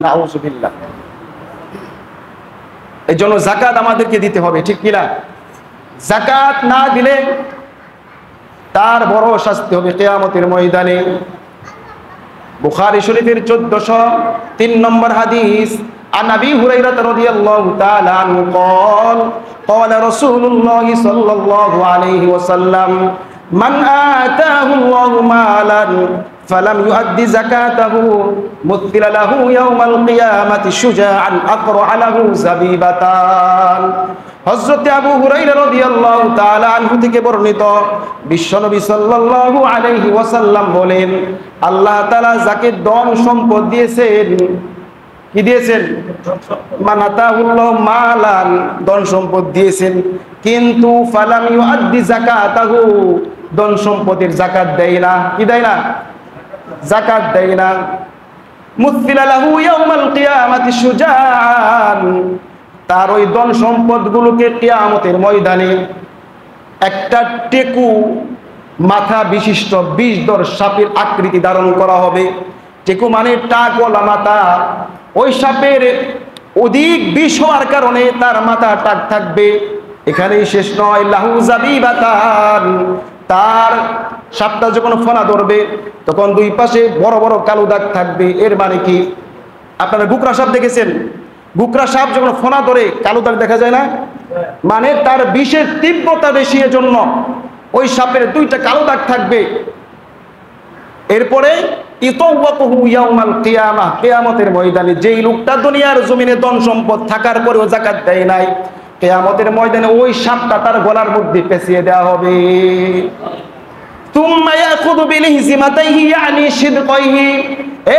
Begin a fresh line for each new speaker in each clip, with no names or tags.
নাউযুবিল্লাহ। এই জন্য যাকাত আমাদেরকে দিতে হবে, ঠিক কিনা? যাকাত না দিলে তার বড় শাস্তি হবে কিয়ামতের ময়দানে। বুখারী শরীফের 1403 নম্বর হাদিস, আন আবি হুরায়রা রাদিয়াল্লাহু তাআলা আনহু قال قال رسول الله صلى الله عليه وسلم من آتاه الله مالا فلم يؤد زكاته مثل له يوم القيامة شجاعا أقرع له زبيبتان। হযরত আবু হুরায়রা রাদিয়াল্লাহু তাআলা আনহু থেকে বর্ণিত, বিশ্বনবী সাল্লাল্লাহু আলাইহি ওয়াসাল্লাম বলেন, আল্লাহ তাআলা যাকে ধন সম্পদ দিয়েছেন, কি দিয়েছেন? মানাতাহুল্লাহ মালান, ধন সম্পদ দিয়েছেন, কিন্তু ফালাম ইউআদ্দি যাকাতাহু, ধন সম্পদের যাকাত দেয় না। কি দেয় না? যাকাত দেয় না। মুসফিলা লাহু ইয়াউমাল কিয়ামাতি শুজাআন, তার ওই ধন সম্পদগুলোকে কিয়ামতের ময়দানে একটা টেকু মাথা বিশিষ্ট বিষধর সাপের আকৃতি ধারণ করা হবে। টেকু মানে টাকওয়ালা মাথা। ওই সাপের অধিক বিষ হওয়ার কারণে তার মাথা টাক থাকবে। এখানেই শেষ নয়, লাহু জাবিবাতান, তার সাপটা যখন ফনা ধরবে তখন দুই পাশে বড় বড় কালো দাগ থাকবে। এর মানে কি? আপনারা গুকরা সাপ দেখেছেন? গুকরা সাপ যখন ফনা ধরে কালো দাগ দেখা যায় না? মানে তার বিষের তীব্রতা বেশি, এজন্য ওই সাপের দুইটা কালো দাগ থাকবে। এরপরে ইতাওয়াকুহু ইয়াউমাল কিয়ামাহ, কিয়ামতের ময়দানে যেই লোকটা দুনিয়ার জমিনে ধন সম্পদ থাকার পরেও যাকাত দেয় নাই, কিয়ামতের ময়দানে ওই সাপটা তার গলার মধ্যে পেঁচিয়ে দেওয়া হবে। তুম্মা ইয়াখুযু বিলিহজিমাতাইহি ইয়ানি শিদকাইহি,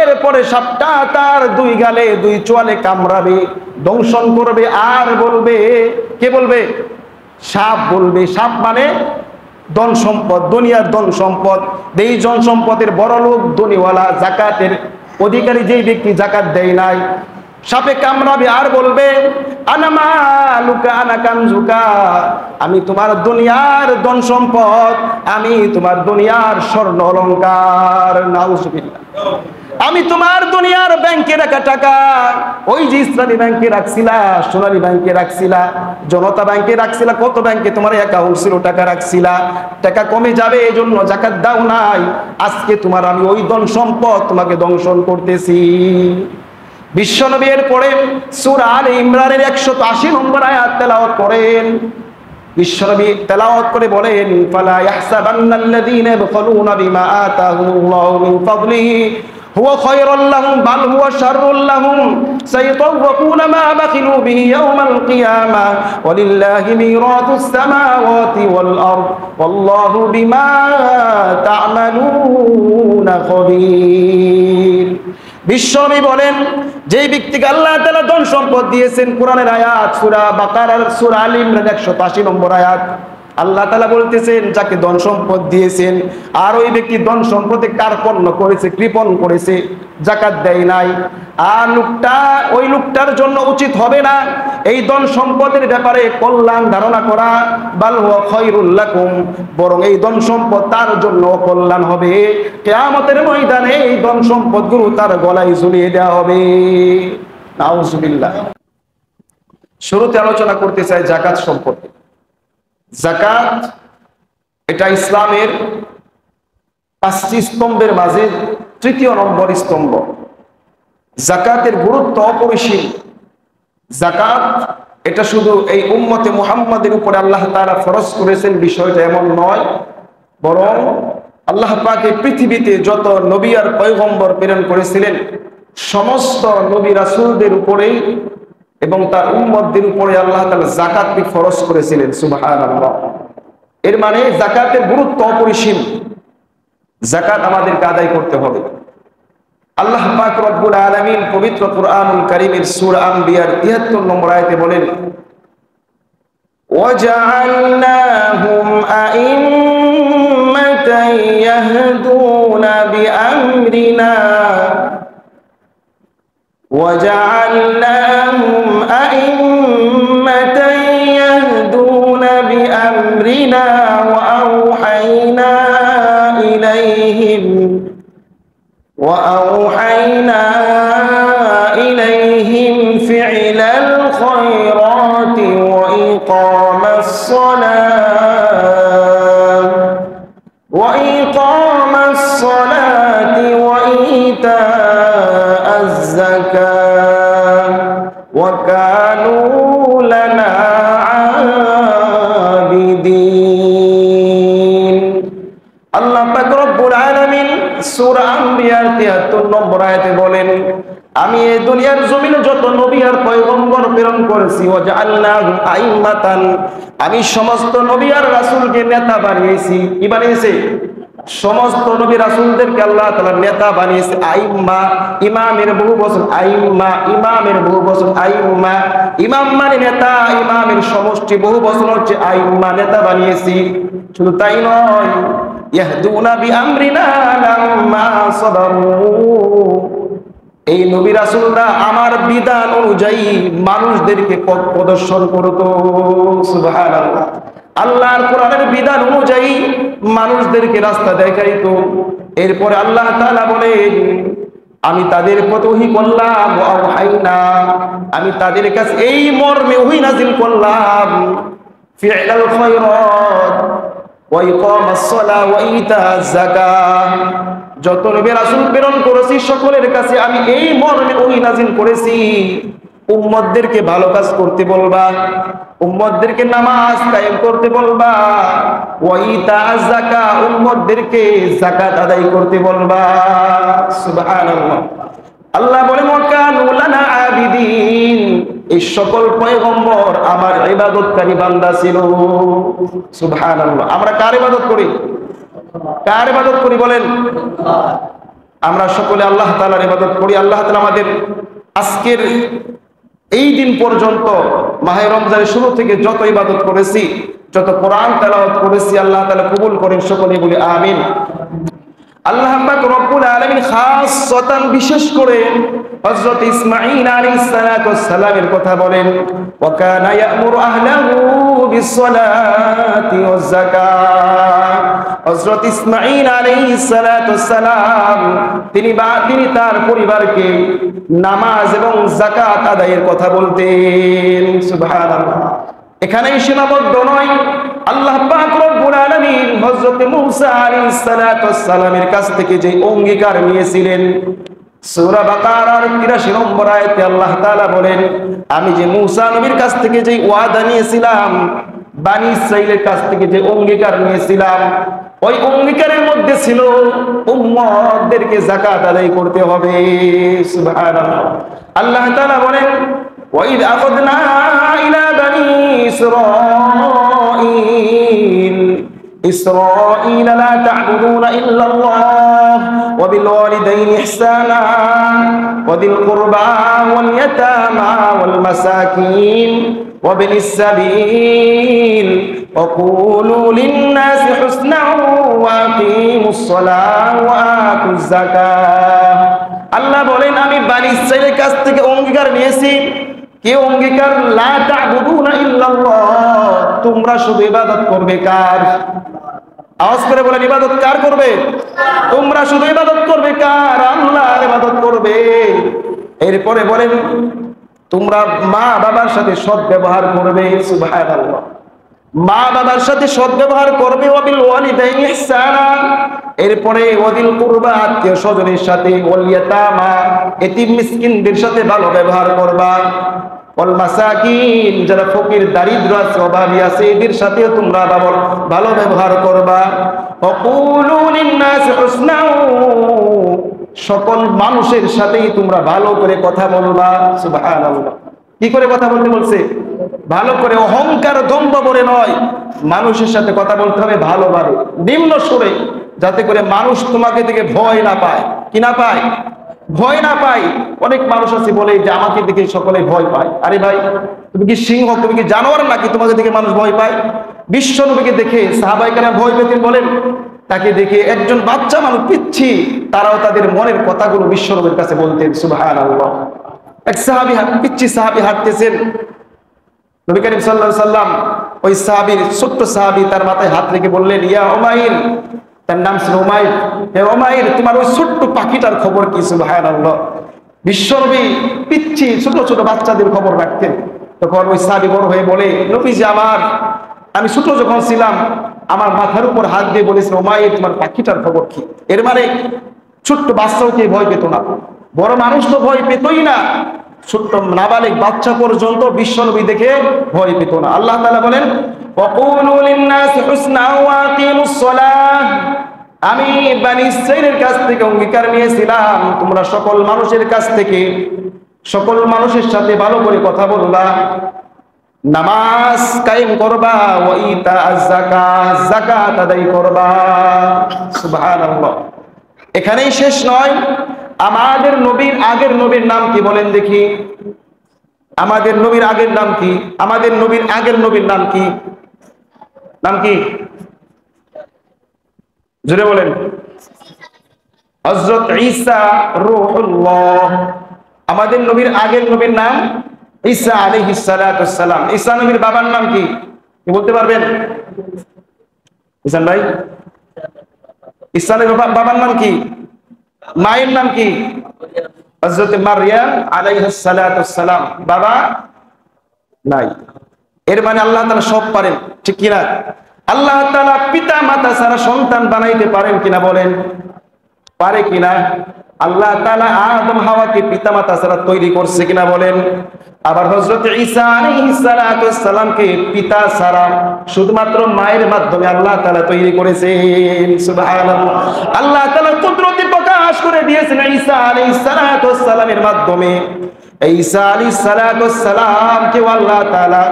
এরপরে সাপটা তার দুই গালে দুই চোয়ালে কামড়াবে, দংশন করবে, আর বলবে, কে বলবে? সাপ বলবে। সাপ মানে ধন সম্পদ, দুনিয়ার ধন সম্পদ। এই ধন সম্পদের বড় লোক, ধনীওয়ালা, যাকাতের অধিকারী যেই ব্যক্তি যাকাত দেয় নাই, সাপে কামড়াবে আর বলবে, আনা মালুকা আনা কানজুকা, আমি তোমার দুনিয়ার ধন সম্পদ, আমি তোমার দুনিয়ার স্বর্ণ অলংকার। নাউযুবিল্লাহ। আমি তোমার দুনিয়ার ব্যাংকে রাখা টাকা, ওই যে ইসলামী ব্যাংকে রাখছিলা, সোনালী ব্যাংকে রাখছিলা, জনতা ব্যাংকে রাখছিলা, কত ব্যাংকে তোমার অ্যাকাউন্ট ছিল, টাকা রাখছিলা, টাকা কমে যাবে এই জন্য যাকাত দাও নাই, আজকে তোমার আমি ওই ধন সম্পদ তোমাকে দংশন করতেছি। বিশ্বনবী এর পরে সূরা আলে ইমরানের 180 নম্বর আয়াত তেলাওয়াত করেন। বিশ্বনবী তেলাওয়াত করে বলেন, ফালা ইয়াহসাবান্নাল্লাযীনা ইয়াবখালুনা বিমা আতাহুমুল্লাহু মিন ফাদলিহি হুয়া খায়রুল লাহুম বাল হুয়া শাররুল লাহুম সায়াতাওয়াকুনা মা বাখিলু বিহি ইয়াওমাল কিয়ামাহ ওয়ালিল্লাহি মিরাতুস সামাওয়াতি ওয়াল আরদ ওয়াল্লাহু বিমা তা'মালুনা খাবীর। বিশ্বনবী বলেন, যেই ব্যক্তিকে আল্লাহ তাআলা ধন সম্পদ দিয়েছেন, কোরআনের আয়াত সূরা বাকারার সূরা আলে ইমরান 180 নম্বর আয়াত, আল্লাহ তাআলা বলতেছেন যাকে ধন সম্পদ দিয়েছেন আর ওই ব্যক্তি ধন সম্পদে কার্পণ্য করেছে, কৃপণ করেছে, যাকাত দেয় নাই, আর ওই লোকটার জন্য উচিত হবে না এই ধন সম্পদের ব্যাপারে কল্যাণ ধারণা করা, বাল হুয়া খায়রুল লাকুম, বরং এই ধন সম্পদ তার জন্য কল্যাণ হবে। কিয়ামতের ময়দানে এই ধন সম্পদগুলো তার গলায় ঝুলিয়ে দেওয়া হবে। নাউযুবিল্লাহ। শুরুতে আলোচনা করতে চাই যাকাত সম্পর্কে। যাকাত এটা ইসলামের 5টি স্তম্ভের মাঝে তৃতীয় নম্বর স্তম্ভ। যাকাতের গুরুত্ব অপরিসীম। যাকাত এটা শুধু এই উম্মতে মুহাম্মাদের উপরে আল্লাহ তাআলা ফরজ করেছেন বিষয়টা এমন নয়, বরং আল্লাহ পাক এই পৃথিবীতে যত নবী আর পয়গম্বর প্রেরণ করেছিলেন সমস্ত নবী রাসূলদের উপরেই এবং তার উম্মতদের উপরে আল্লাহ তাআলা যাকাতকে ফরজ করেছিলেন। সুবহানাল্লাহ। এর মানে যাকাতের গুরুত্ব অপরিসীম। যাকাত আমাদেরকে আদায় করতে হবে। আল্লাহ পাক রব্বুল আলামিন পবিত্র কুরআনুল কারীমের সূরা আম্বিয়ার 73 নম্বর আয়াতে বলেন, ওয়াজআলনাহুম আইম্মাতান ইয়াহদুনা বিআমরিনা وجعلناهم أئمة يهدون بأمرنا وأوحينا إليهم الزكاة وكانوا لنا عابدين আল্লাহ পাক রব্বুল আলামিন সূরা আম্বিয়ার ৭৩ নম্বর আয়াতে বলেন, আমি এই দুনিয়ার জমিনে যত নবী আর পয়গম্বর প্রেরণ করেছি, ওয়াজআলনাহু আইম্মাতান, আমি সমস্ত নবী আর রাসূলকে নেতা বানিয়েছি। কি বানিয়েছি? সমস্ত নবী রাসূলদেরকে আল্লাহ তাআলা নেতা বানিয়েছে। আইম্মা, ইমামের বহু বচন আইম্মা, ইমামের বহু বচন আইম্মা, ইমাম মানে নেতা, ইমামের সমষ্টি বহু বচন হচ্ছে আইম্মা, নেতা বানিয়েছি। শুধু তাই নয়, ইয়াহদুনা বিআমরিনা লাম্মা সাবারু, এই নবী রাসূলরা আমার বিধান অনুযায়ী মানুষদেরকে পথ প্রদর্শন করত। সুবহানাল্লাহ, আল্লাহর কোরআনের বিধান অনুযায়ী মানুষদেরকে রাস্তা দেখাইতো। এরপরে আল্লাহ তাআলা বলেন, আমি তাদের প্রতি ওহী করলাম, ওয়াহাইনা, আমি তাদের কাছে এই মর্মে ওহী নাযিল করলাম, ফি'লাল খায়রাত ওয়া ইকামাস সালাহ ওয়া ইতাজ যাকাত, যত নবী রাসূল প্রেরণ করেছি সকলের কাছে আমি এই মর্মে ওহী নাযিল করেছি, উম্মতদেরকে ভালো কাজ করতে বলবা, উম্মতদেরকে নামাজ কায়েম করতে বলবা, ওয়া ইতাজ যাকাত, উম্মতদেরকে যাকাত আদায় করতে বলবা। সুবহানাল্লাহ, আল্লাহ বলেন ওয়াকানু লানা আবিদিন, এই সকল পয়গম্বর আমার ইবাদতকারী বান্দা ছিল। সুবহানাল্লাহ, আমরা কার ইবাদত করি? কার ইবাদত করি বলেন? আমরা সকলে আল্লাহ তাআলার ইবাদত করি। আল্লাহ তাআলা আমাদের আজকের এই দিন পর্যন্ত মাহে রমজানের শুরু থেকে যত ইবাদত করেছি, যত কোরআন তেলাওয়াত করেছি, আল্লাহ তাআলা কবুল করেন, সকলে বলি আমিন। আল্লাহ পাক রব্বুল আলামিন খাসসাতান বিশেষ করে হযরত ইসমাঈল আলাইহিস সালাতু ওয়াস সালামের কথা বলেন, ওয়া কানা ইয়া'মুরু আহলাহু বিস-সালাতি ওয়াজ-যাকাত। হযরত ইসমাঈল আলাইহিস সালাতু ওয়াস সালাম তিনি তার পরিবারকে নামাজ এবং যাকাত আদায়ের কথা বলতেন। সুবহানাল্লাহ, এখানেই সীমাবদ্ধ নয়, আল্লাহ পাক রব্বুল আলামিন হযরত মূসা আলাইহিস সালাতু ওয়াস সালামের কাছ থেকে যে অঙ্গীকার নিয়েছিলেন, সূরা বাকারার ৮৩ নম্বর আয়াতে আল্লাহ তাআলা বলেন, আমি যে মূসা নবীর কাছ থেকে যে ওয়াদা নিয়েছিলাম, বনি ইসরাঈলের কাছ থেকে যে অঙ্গীকার নিয়েছিলাম, ওই অঙ্গীকারের মধ্যে ছিল উম্মতদেরকে যাকাত আদায় করতে হবে। সুবহানাল্লাহ, আল্লাহ তাআলা বলেন, وَإِذْ أَخَذْنَا إِلَى بَنِي إسرائيل لَا تَعْبُدُونَ إِلَّا اللَّهَ وَبِالْوَالِدَيْنِ إِحْسَانًا وَذِي الْقُرْبَى وَالْيَتَامَى وَالْمَسَاكِينِ وَابْنِ السَّبِيلِ وَقُولُوا لِلنَّاسِ حُسْنًا وَأَقِيمُوا الصَّلَاةَ وَآتُوا الزَّكَاةَ। আল্লাহ বলেন, আমি বনি ইসরাঈলের কাছ থেকে অঙ্গীকার নিয়েছি, কি অঙ্গীকার? লা তা'বুদুনা ইল্লাল্লাহ, তোমরা শুধু ইবাদত করবে কার? আওয়াজ করে বলেন, ইবাদত কার করবে? তোমরা শুধু ইবাদত করবে কার? আল্লাহর ইবাদত করবে। এরপরে বলেন, তোমরা মা বাবার সাথে সৎ ব্যবহার করবে। সুবহানাল্লাহ, মা বাবার সাথে সৎ ব্যবহার করবে। ওয়াবিল ওয়ালিদাইনি ইহসানা, এরপরে ওয়াদিল কুরবা, আত্মীয় স্বজনের সাথে, ওয়াল ইয়াতামা, এতিম মিসকিনদের সাথে ভালো ব্যবহার করবা। ওয়াল মাসাকিন, যারা ফকির দারিদ্র আছে, অভাবী আছে, এদের সাথেও তোমরা ভালো ব্যবহার করবা। ওয়াকুলু লিন-নাসি হুসনা, সকল মানুষের সাথেই তোমরা ভালো করে কথা বলবা। সুবহানাল্লাহ, কি করে কথা বলতে বলছে? ভালো করে, অহংকার দম্ভ করে নয়, মানুষের সাথে কথা বলতে হবে ভালোভাবে, নিম্ন সুরে, যাতে করে মানুষ তোমাকে দেখে ভয় না পায়। কি না পায়? ভয় না পায়। অনেক মানুষ আছে বলে যে আমাকে দেখে সকলে ভয় পায়। আরে ভাই, তুমি কি সিংহ, তুমি কি জানোয়ার নাকি তোমাকে দেখে মানুষ ভয় পায়? বিশ্ব নবীকে দেখে সাহাবায়ে কেরাম ভয় পেতেন বলেন? তাকে দেখে একজন বাচ্চা মানুষ পিচ্ছি, তারাও তাদের মনের কথাগুলো বিশ্ব নবীর কাছে বলতেন। সুবহানাল্লাহ, এক সাহাবী, পিচ্ছি সাহাবী হাঁটতেছেন, নবী করিম সাল্লাল্লাহু আলাইহি সাল্লাম ওই সাহাবীর, ছোট্ট সাহাবী, তার মাথায় হাত রেখে বললেন, ইয়া উমাইর, তার নাম ছিল উমাইর, হে উমাইর, তোমার ওই ছোট্ট পাখিটার খবর কি? সুবহানাল্লাহ, বিশ্বনবী পিচ্ছি ছোট ছোট বাচ্চাদের খবর রাখতেন। তখন ওই সাহাবী বড় হয়ে বলে, নবীজি, আমি ছোট যখন ছিলাম আমার মাথার উপর হাত দিয়ে বলেছিল, উমাইর, তোমার পাখিটার খবর কি? এর মানে ছোট্ট বাচ্চাও কে ভয় পেত না। বড় মানুষ তো ভয় পেতই না, ছোট্ট নাবালিগ বাচ্চা পর্যন্ত বিশ্বনবী দেখে ভয় পেত না। আল্লাহ তাআলা বলেন ওয়াকুলু লিন-নাসি হুসনা ওয়া আকিমুস সালাহ, আমি বনী ইসরাঈলের কাছ থেকে অঙ্গীকার নিয়েছিলাম তোমরা সকল মানুষের কাছ থেকে সকল মানুষের সাথে ভালো করে কথা বলবা, নামাজ কায়েম করবা, ওয়া ইতাআজ যাকাত, যাকাত আদায় করবা। সুবহানাল্লাহ। এখানেই শেষ নয়, আমাদের নবীর আগের নবীর নাম কি বলেন দেখি? আমাদের নবীর আগের নাম কি? আমাদের নবীর আগের নবীর নাম কি? নাম কি? জোরে বলেন। হযরত ঈসা রূহুল্লাহ। আমাদের নবীর আগের নবীর নাম ঈসা আলাইহিস সালাতু ওয়াস সালাম। ঈসা নবীর বাবার নাম কি? কি বলতে পারবেন? ঈসা ভাই, ঈসা নবীর বাবার নাম কি? মায়ের নাম কি? হযরত মারইয়াম আলাইহিস সালাতু ওয়াস সালাম। বাবা নাই। এর মানে আল্লাহ তাআলা সব পারেন, ঠিক কি না? আল্লাহ তাআলা পিতা মাতা ছাড়া সন্তান বানাইতে পারেন কিনা বলেন? পারে কিনা? আল্লাহ তাআলা আদম হাওয়াকে পিতা মাতা ছাড়া তৈরি করছে কিনা বলেন? আবার হযরত ঈসা আলাইহিস সালাতু ওয়াস সালামকে পিতা ছাড়া শুধুমাত্র মায়ের মাধ্যমে আল্লাহ তাআলা তৈরি করেছেন। সুবহানাল্লাহ। আল্লাহ তাআলা কুদরতি প্রকাশ করে দিয়েছেন ঈসা আলাইহিস সালাতু ওয়াস সালামের মাধ্যমে। ঈসা আলাইহিস সালাতু ওয়াস সালামকে আল্লাহ তাআলা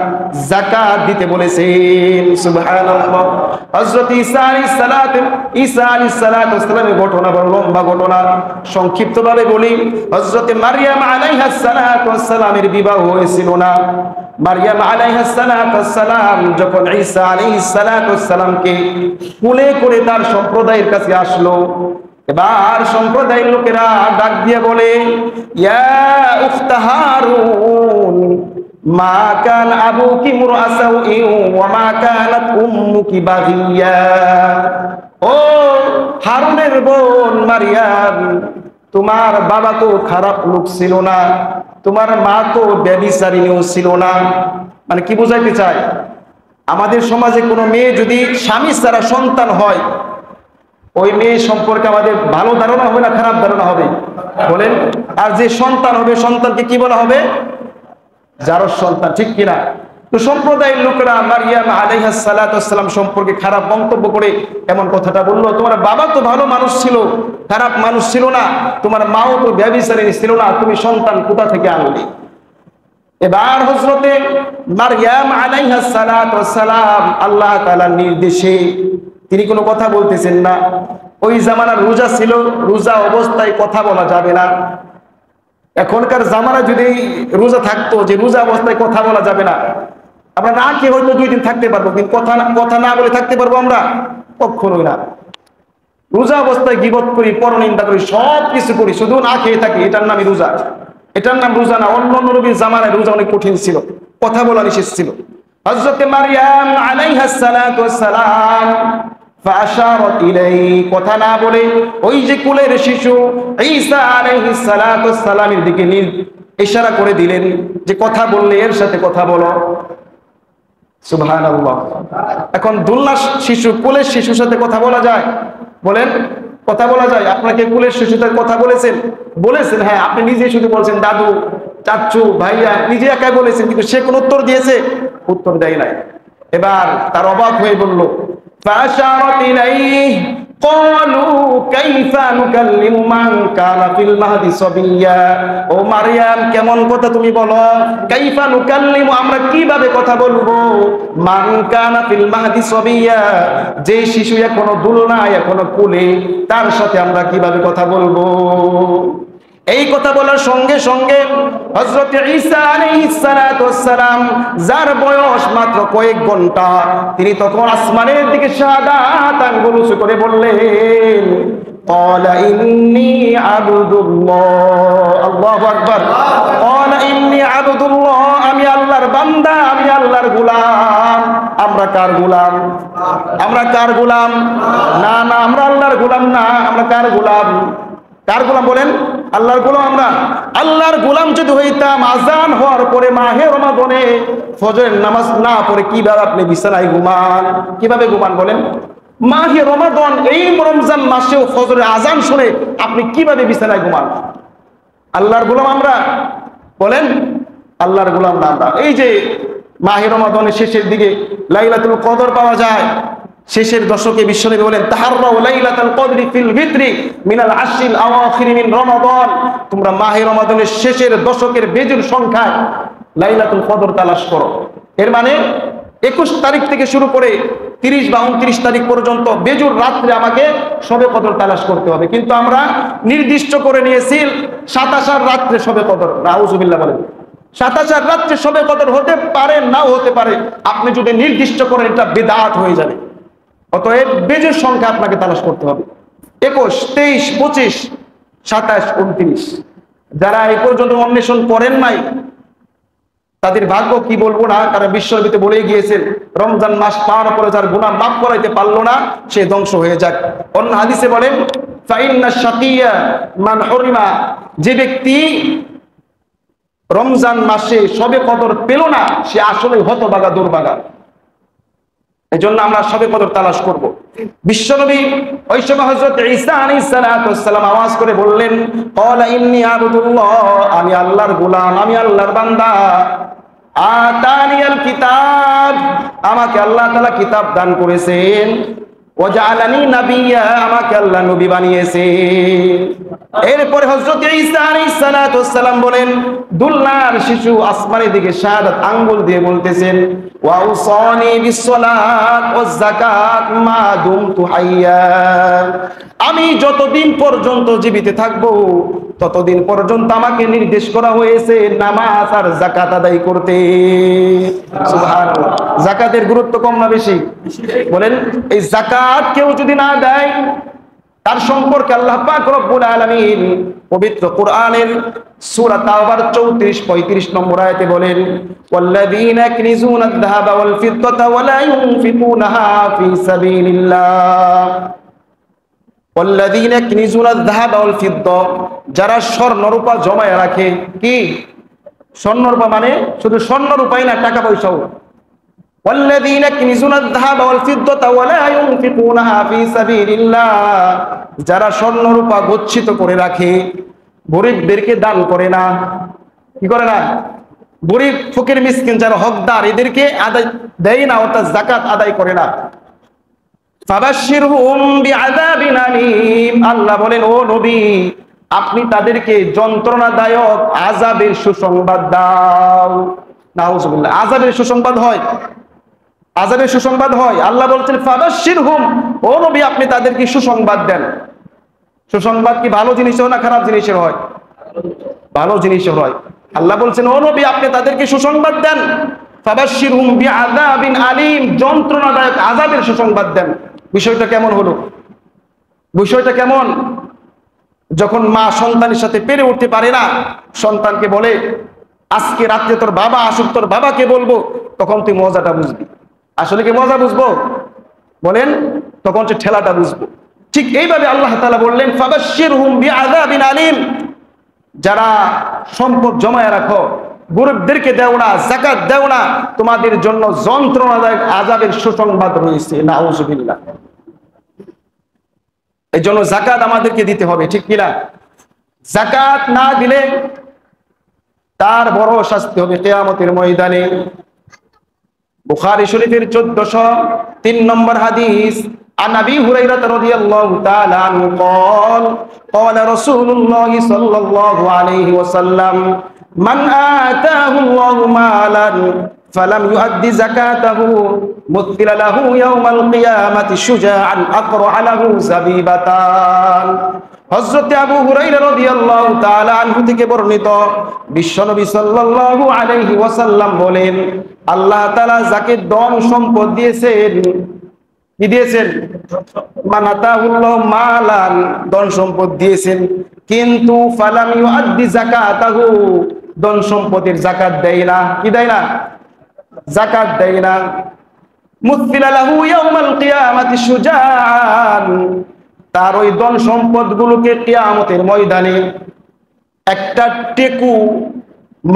যাকাত দিতে বলেছেন। সুবহানাল্লাহ। হযরত ঈসা আলাইহিস সালাতু ওয়াস সালামের ঘটনা বড় লম্বা ঘটনা, সংক্ষিপ্তভাবে বলি। হযরত মারইয়াম আলাইহাস সালাতু ওয়াস সালামের বিবাহ হয়েছিল না। মারইয়াম আলাইহাস সালাতু ওয়াস সালাম যখন ঈসা আলাইহিস সালাতু ওয়াস সালামকে কোলে করে তার সম্প্রদায়ের কাছে আসলো, এবার সম্প্রদায়ের লোকেরা ডাক দিয়ে বলে, ইয়া উখতা হারুন মা কান আবুকি মুরআসাউই ওয়া মা কানাত উম্মুকি বাগিয়া। ও হারুনের বোন মারইয়াম, তোমার বাবা তো খারাপ লোক ছিল না, তোমার মা তো ব্যভিচারিণীও ছিল না। মানে কি বোঝাইতে চায়? আমাদের সমাজে কোনো মেয়ে যদি স্বামী ছাড়া সন্তান হয়, ওই মেয়ে সম্পর্কে আমাদের ভালো ধারণা হবে না খারাপ ধারণা হবে বলেন? আর যে সন্তান হবে, সন্তানকে কি বলা হবে? জারজ সন্তান, ঠিক কিনা? তো সম্প্রদায়ের লোকেরা মারইয়াম আলাইহাস সালাতু ওয়াস সালাম সম্পর্কে খারাপ মন্তব্য করে এমন কথাটা বললো, তোমার বাবা তো ভালো মানুষ ছিল, খারাপ মানুষ ছিল না, তোমার মাও তো ব্যভিচারিণী ছিল না, তুমি সন্তান কোথা থেকে আনলে? এবার হযরতে মারইয়াম আলাইহাস সালাতু ওয়াস সালাম আল্লাহ তাআলার নির্দেশে তিনি কোনো কথা বলতেছেন না। ওই জামানার রোজা ছিল, রোজা অবস্থায় কথা বলা যাবে না। এখনকার জামানা যদি রোজা থাকতো যে রোজা অবস্থায় কথা বলা যাবে না, আমরা না খেয়ে হয়তো 2 দিন থাকতে পারবো, কিন্তু কথা না বলে থাকতে পারবো আমরা? কখনোই না। রোজা অবস্থায় গীবত করি, পরনিন্দা করি, সব কিছু করি, শুধু না খেয়ে থাকি, এটার নামই রোজা। এটার নাম রোজা না। অন্য নবীর জামানায় রোজা অনেক কঠিন ছিল, কথা বলা নিষেধ ছিল। হযরত মারইয়াম আলাইহাস সালাতু ওয়াস সালাম ফাশারাত ইলাইহি, কথা না বলে ওই যে কোলের শিশু ঈসা আলাইহিস সালাতু ওয়াস সালামের দিকে ইশারা করে দিলেন যে কথা বললে এর সাথে কথা বলো। সুবহানাল্লাহ। এখন দুলনা শিশু, কোলের শিশুর সাথে কথা বলা যায়? বলেন, কথা বলা যায়? আপনাকে কোলের শিশুর সাথে কথা বলেছেন? বলেছেন, হ্যাঁ। আপনি নিজে শুধু বলছেন দাদু, চাচু, ভাইয়া, নিজে একাই বলেছেন, কিন্তু সে কোন উত্তর দিয়েছে? উত্তর দেয় নাই। এবার তার অবাক হয়ে বলল, ফাশারাত ইলাইহি ক্বালু কাইফা নুকাল্লিমু মান কানা ফিল মাহদি সাবিয়্যা। ও মারইয়াম, কেমন কথা তুমি বলো? কাইফা নুকাল্লিমু, আমরা কিভাবে কথা বলবো? মান কানা ফিল মাহদি সাবিয়্যা, যে শিশু এখনো দুলনায়, এখনো কোলে, তার সাথে আমরা কিভাবে কথা বলবো? এই কথা বলার সঙ্গে সঙ্গে হযরত ঈসা আলাইহিস সালাতু ওয়াস সালাম, যার বয়স মাত্র কয়েক ঘন্টা, তিনি তখন আসমানের দিকে শাহাদাত আঙ্গুল উঁচু করে বললেন, ক্বালা ইন্নী আবদুল্লাহ। আল্লাহু আকবার। ক্বালা ইন্নী আবদুল্লাহ, আমি আল্লাহর বান্দা, আমি আল্লাহর গোলাম। আমরা কার গোলাম? আমরা কার গোলাম? না না, আমরা আল্লাহর গোলাম না। আমরা কার গোলাম? কার গোলাম বলেন? আল্লাহর গোলাম আমরা। আল্লাহর গোলাম যদি হইতাম, আজান হওয়ার পরে মাহে রমাদানে ফজরের নামাজ না পড়ে কিভাবে আপনি বিছানায় ঘুমান? কিভাবে ঘুমান বলেন? মাহে রমাদান, এই রমজান মাসেও ফজরের আজান শুনে আপনি কিভাবে বিছানায় ঘুমান? আল্লাহর গোলাম আমরা? বলেন, আল্লাহর গোলাম না আমরা? এই যে মাহে রমাদানের শেষের দিকে লাইলাতুল কদর পাওয়া যায়, শেষের দশকে বিশ্বনবী বলেন তাহাররাউ লাইলাতুল কদরি ফিল ভিতরি মিনাল আশরিল আওয়াখির মিন রমাদান, তোমরা মাহে রমাদানের শেষের দশকের বেজুর সংখ্যায় লাইলাতুল কদর তালাশ করো। এর মানে 21 তারিখ থেকে শুরু করে 30 বা 29 তারিখ পর্যন্ত বেজুর রাত্রে আমাকে শবে কদর তালাশ করতে হবে। কিন্তু আমরা নির্দিষ্ট করে নিয়েছি 27 রাত্রে শবে কদর। নাউজুবিল্লাহ বলেন, 27 রাত্রে শবে কদর হতে পারে, নাও হতে পারে। আপনি যদি নির্দিষ্ট করেন এটা বিদআত হয়ে যাবে। অতএব বেজুর সংখ্যা আপনাকে তালাশ করতে হবে। 21, 23, 25, 27, 29। যারা এই পর্যন্ত অন্বেষণ করেন নাই তাদের ভাগ্য কি বলবো না, কারণ বিশ্বনবী বলে গিয়েছেন রমজান মাস পার করে যার গুনাহ মাফ করাইতে পারলো না সে ধ্বংস হয়ে যাক। অন্য হাদিসে বলেন ফাইন্না শাকিয়া মান হুরিমা, যে ব্যক্তি রমজান মাসে শবে কদর পেল না সে আসলে হতভাগা দুর্ভাগা। এই জন্য আমরা শবে কদর তালাশ করব। বিশ্বনবী ওই সময় হযরত ঈসা আলাইহিস সালাতু ওয়াস সালাম আওয়াজ করে বললেন ক্বালা ইন্নী আবদুল্লাহ, আমি আল্লাহর গোলাম, আমি আল্লাহর বান্দা। আতানিয়াল কিতাব, আমাকে আল্লাহ তাআলা কিতাব দান করেছেন। ওয়াজআলানি নাবিয়্যা, আমাকে আল্লাহ নবী বানিয়েছেন। এরপরে হযরত ঈসা আলাইহিস সালাতু ওয়াস সালাম বলেন, দুলনার শিশু আসমানের দিকে শাহাদাত আঙ্গুল দিয়ে বলতেছেন ওয়া উসানি বিসসালাত ওয়াজ যাকাত মা দুমতু হাইয়া, আমি যতদিন পর্যন্ত জীবিত থাকব ততদিন পর্যন্ত আমাকে নির্দেশ করা হয়েছে নামাজ আর যাকাত আদায় করতে। সুবহানাল্লাহ। যাকাতের গুরুত্ব কম না বেশি? বলেন, এই যাকাত কেউ যদি না দেয় তার সম্পর্কে আল্লাহ পাক রব্বুল আলামিন পবিত্র কোরআনের সূরা তাওবার 34-35 নম্বর আয়াতে বলেন ওয়াল্লাযীনা ইয়াকনিজুনা আয-যাহাবা ওয়াল ফিদ্দাতা ওয়া লা ইউনফিকুনাহা ফী সাবিলিল্লাহ। ওয়াল্লাযীনা ইয়াকনিজুনা আয-যাহাবা ওয়াল ফিদ্দা, যারা স্বর্ণ রূপা জমায়ে রাখে। কি স্বর্ণ রূপা মানে? শুধু স্বর্ণ রূপাই না, টাকা পয়সাও। ওয়াল্লাযীনা ইয়াকনিজুনা আয-যাহাবা ওয়াল ফিদ্দাতা ওয়া লা ইউনফিকুনাহা ফী সাবিলিল্লাহ, যারা স্বর্ণ রূপা গচ্ছিত করে রাখে, গরিবদেরকে দান করে না। কি করে না? গরিব ফকির মিসকিন যারা হকদার এদেরকে আদায় দেয় না, অর্থাৎ যাকাত আদায় করে না। ফাবাশশিরহুম বিআযাবিন আলীম, আল্লাহ বলেন ও নবী আপনি তাদেরকে যন্ত্রণাদায়ক আযাবের সুসংবাদ দাও। নাউজুবিল্লাহ। আযাবের সুসংবাদ হয়, আযাবের সুসংবাদ হয়। আল্লাহ বলছেন ফাবাশশিরহুম, ও নবী আপনি তাদেরকে সুসংবাদ দেন। সুসংবাদ কি ভালো জিনিসের না খারাপ জিনিসের হয়? ভালো জিনিসের হয়। আল্লাহ বলছেন ও নবী আপনি তাদেরকে সুসংবাদ দেন। ফাবাশশিরহুম বিআযাবিন আলীম, যন্ত্রণাদায়ক আযাবের সুসংবাদ দেন। বিষয়টা কেমন হলো? বিষয়টা কেমন? যখন মা সন্তানের সাথে পেরে উঠতে পারে না, সন্তানকে বলে আজকে রাত্রে তোর বাবা আসুক, তোর বাবাকে বলবো, তখন তুই মজাটা বুঝবি। আসলে কি মজা বুঝবো? বলেন, তখন সে ঠেলাটা বুঝবো। ঠিক এইভাবে আল্লাহ তাআলা বললেন ফাবাশশিরহুম বিআযাবিন আলীম, যারা সম্পদ জমায়ে রাখো, গরিবদেরকে দেও না, যাকাত দেও না, তোমাদের জন্য যন্ত্রণাদায়ক আযাবের সুসংবাদ রয়েছে। নাউজুবিল্লাহ। এই জন্য যাকাত আমাদেরকে দিতে হবে, ঠিক কিনা? যাকাত না দিলে তার বড় শাস্তি হবে কিয়ামতের ময়দানে। বুখারী শরীফের 1403 নম্বর হাদিস, عن أبي هريرة رضي الله تعالى عنه قال قال رسول الله صلى الله عليه وسلم من آتاه الله مالا فلم يؤد زكاته مثل له يوم القيامة شجاعا أقرع له زبيبتان। হযরত আবু হুরায়রা রাদিয়াল্লাহু তাআলা আনহু থেকে বর্ণিত, বিশ্বনবী সাল্লাল্লাহু আলাইহি ওয়াসাল্লাম বলেন আল্লাহ তাআলা যাকে ধন সম্পদ দিয়েছেন, কি দিয়েছেন? মানাতাহুল্লাহ মালান, ধন সম্পদ দিয়েছেন, কিন্তু ফালাম ইউআদ্দি যাকাতাহু, ধন সম্পদের যাকাত দেয় না। কি দেয় না? যাকাত দেয় না। মুসফিলা লাহু ইয়াউমাল কিয়ামাতি শুজাআন, তার ওই ধন সম্পদগুলোকে কিয়ামতের ময়দানে একটা টেকু